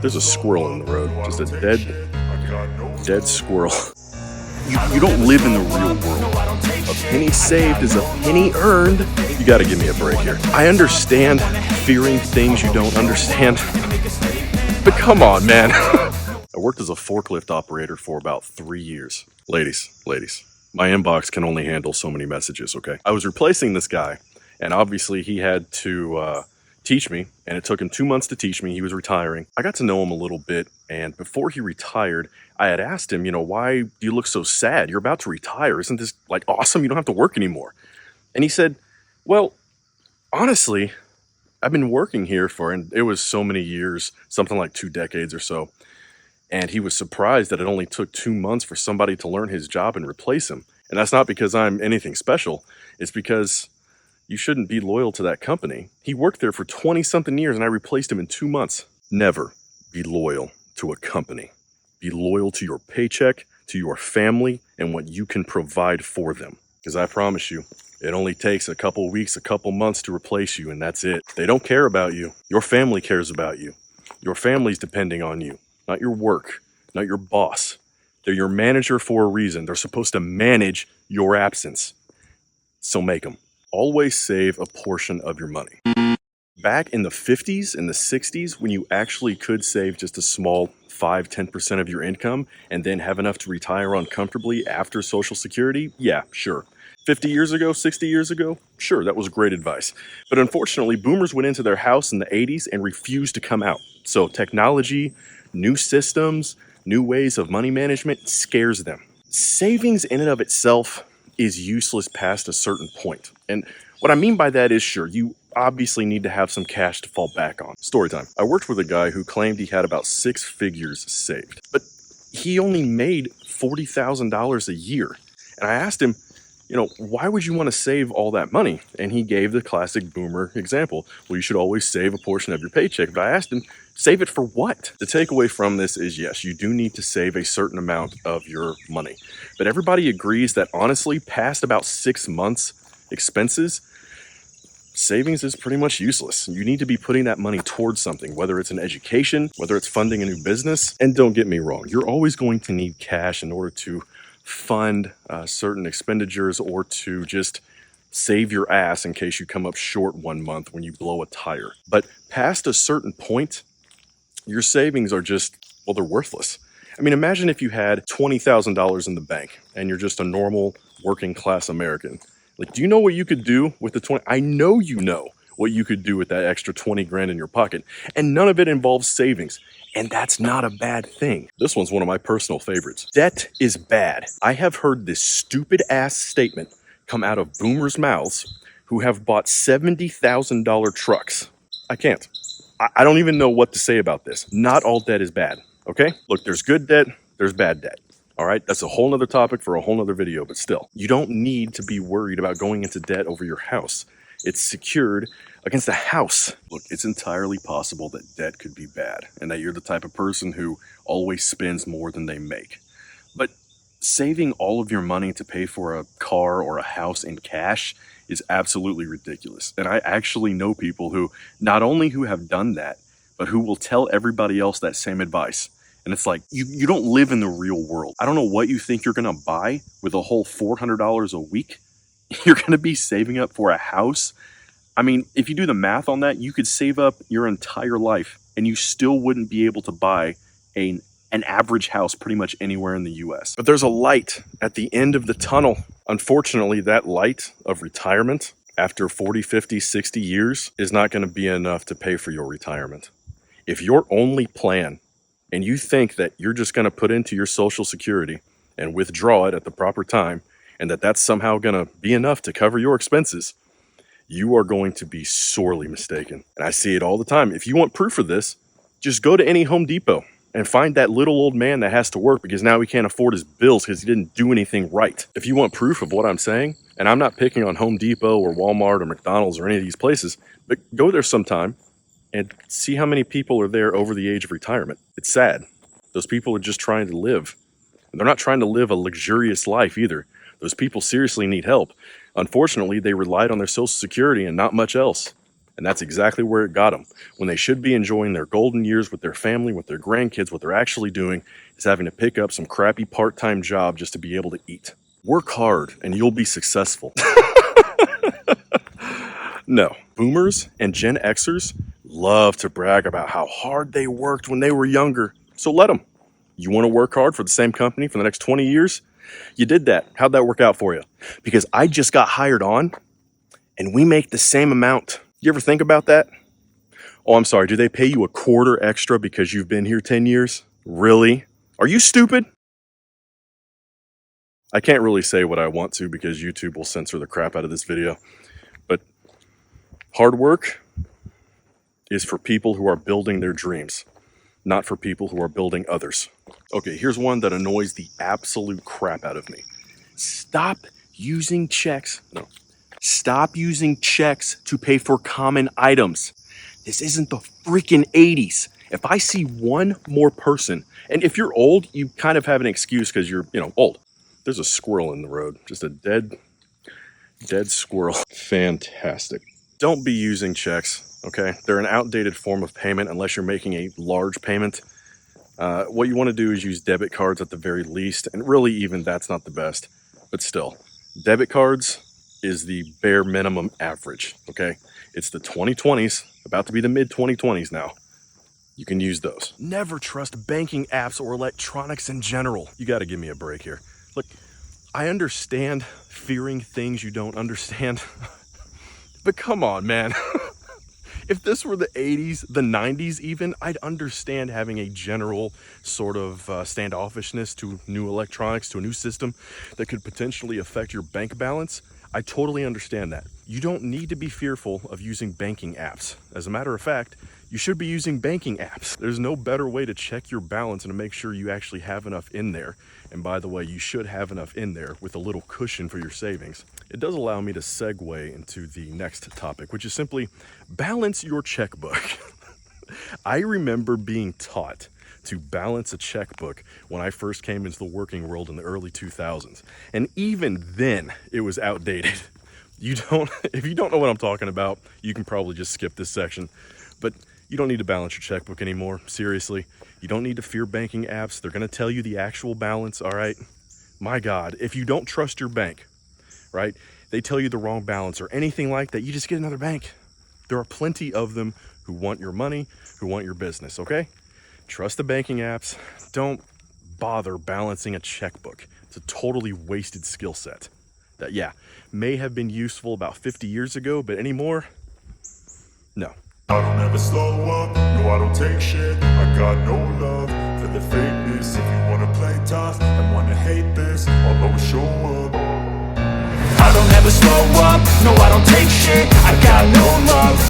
There's a squirrel in the road, just a dead squirrel. You don't live in the real world. A penny saved is a penny earned. You gotta give me a break here. I understand fearing things you don't understand, but come on, man. I worked as a forklift operator for about 3 years. Ladies, my inbox can only handle so many messages, okay? I was replacing this guy, and obviously he had to teach me, and it took him 2 months to teach me. He was retiring. I got to know him a little bit, and before he retired, I had asked him, why do you look so sad? You're about to retire. Isn't this like awesome? You don't have to work anymore. And he said, well, honestly, I've been working here and it was so many years, something like 2 decades or so. And he was surprised that it only took 2 months for somebody to learn his job and replace him. And that's not because I'm anything special. It's because you shouldn't be loyal to that company. He worked there for 20-something years and I replaced him in 2 months. Never be loyal to a company. Be loyal to your paycheck, to your family, and what you can provide for them. Because I promise you, it only takes a couple weeks, a couple months to replace you, and that's it. They don't care about you. Your family cares about you. Your family's depending on you. Not your work, not your boss. They're your manager for a reason. They're supposed to manage your absence. So make them. Always save a portion of your money. Back in the 50s and the 60s, when you actually could save just a small 5-10% of your income and then have enough to retire on comfortably after Social Security, yeah, sure. 50 years ago, 60 years ago, sure, that was great advice. But unfortunately, boomers went into their house in the 80s and refused to come out. So technology, new systems, new ways of money management scares them. Savings in and of itself is useless past a certain point. And what I mean by that is, sure, you obviously need to have some cash to fall back on. Story time. I worked with a guy who claimed he had about 6 figures saved, but he only made $40,000 a year. And I asked him, why would you want to save all that money? And he gave the classic boomer example. Well, you should always save a portion of your paycheck. But I asked him, save it for what? The takeaway from this is, yes, you do need to save a certain amount of your money. But everybody agrees that honestly, past about 6 months expenses, savings is pretty much useless. You need to be putting that money towards something, whether it's an education, whether it's funding a new business. And don't get me wrong, you're always going to need cash in order to fund certain expenditures or to just save your ass in case you come up short one month when you blow a tire. But past a certain point, your savings are just, well, they're worthless. I mean, imagine if you had $20,000 in the bank and you're just a normal working class American. Like, do you know what you could do with the 20? I know you know what you could do with that extra 20 grand in your pocket. And none of it involves savings. And that's not a bad thing. This one's one of my personal favorites. Debt is bad. I have heard this stupid ass statement come out of boomers' mouths who have bought $70,000 trucks. I can't. I don't even know what to say about this. Not all debt is bad, okay? Look, there's good debt, there's bad debt. All right, that's a whole nother topic for a whole nother video, but still, you don't need to be worried about going into debt over your house. It's secured against a house. Look, it's entirely possible that debt could be bad and that you're the type of person who always spends more than they make. But saving all of your money to pay for a car or a house in cash is absolutely ridiculous. And I actually know people who not only who have done that, but who will tell everybody else that same advice. And it's like, you don't live in the real world. I don't know what you think you're gonna buy with a whole $400 a week. You're gonna be saving up for a house. I mean, if you do the math on that, you could save up your entire life and you still wouldn't be able to buy an average house pretty much anywhere in the US. But there's a light at the end of the tunnel. Unfortunately, that light of retirement after 40, 50, 60 years is not gonna be enough to pay for your retirement. If your only plan and you think that you're just going to put into your Social Security and withdraw it at the proper time, and that that's somehow going to be enough to cover your expenses, you are going to be sorely mistaken. And I see it all the time. If you want proof of this, just go to any Home Depot and find that little old man that has to work because now he can't afford his bills because he didn't do anything right. If you want proof of what I'm saying, and I'm not picking on Home Depot or Walmart or McDonald's or any of these places, but go there sometime and see how many people are there over the age of retirement. It's sad. Those people are just trying to live. And they're not trying to live a luxurious life either. Those people seriously need help. Unfortunately, they relied on their Social Security and not much else. And that's exactly where it got them. When they should be enjoying their golden years with their family, with their grandkids, what they're actually doing is having to pick up some crappy part-time job just to be able to eat. Work hard and you'll be successful. No, boomers and Gen Xers love to brag about how hard they worked when they were younger. So let them. You want to work hard for the same company for the next 20 years? You did that. How'd that work out for you? Because I just got hired on and we make the same amount. You ever think about that? Oh, I'm sorry. Do they pay you a quarter extra because you've been here 10 years? Really? Are you stupid? I can't really say what I want to because YouTube will censor the crap out of this video. But hard work is for people who are building their dreams, not for people who are building others. Okay, here's one that annoys the absolute crap out of me. Stop using checks. No. Stop using checks to pay for common items. This isn't the freaking 80s. If I see one more person, and if you're old, you kind of have an excuse because you're, old. There's a squirrel in the road, just a dead squirrel. Fantastic. Don't be using checks, okay? They're an outdated form of payment unless you're making a large payment. What you want to do is use debit cards at the very least, and really even that's not the best, but still. Debit cards is the bare minimum average, okay? It's the 2020s, about to be the mid-2020s now. You can use those. Never trust banking apps or electronics in general. You got to give me a break here. Look, I understand fearing things you don't understand. But come on, man. If this were the 80s, the 90s even, I'd understand having a general sort of standoffishness to new electronics, to a new system that could potentially affect your bank balance. I totally understand that. You don't need to be fearful of using banking apps. As a matter of fact, you should be using banking apps. There's no better way to check your balance and to make sure you actually have enough in there. And by the way, you should have enough in there with a little cushion for your savings. It does allow me to segue into the next topic, which is simply balance your checkbook. I remember being taught to balance a checkbook when I first came into the working world in the early 2000s. And even then, it was outdated. If you don't know what I'm talking about, you can probably just skip this section. But you don't need to balance your checkbook anymore, seriously. You don't need to fear banking apps. They're gonna tell you the actual balance, all right? My God, if you don't trust your bank, right? They tell you the wrong balance or anything like that, you just get another bank. There are plenty of them who want your money, who want your business, okay? Trust the banking apps. Don't bother balancing a checkbook. It's a totally wasted skill set that, yeah, may have been useful about 50 years ago, but anymore, no. I don't ever slow up, no I don't take shit. I got no love for the fakeness. If you wanna play tough and wanna hate this, I'll always show up. I don't ever slow up, no I don't take shit. I got no love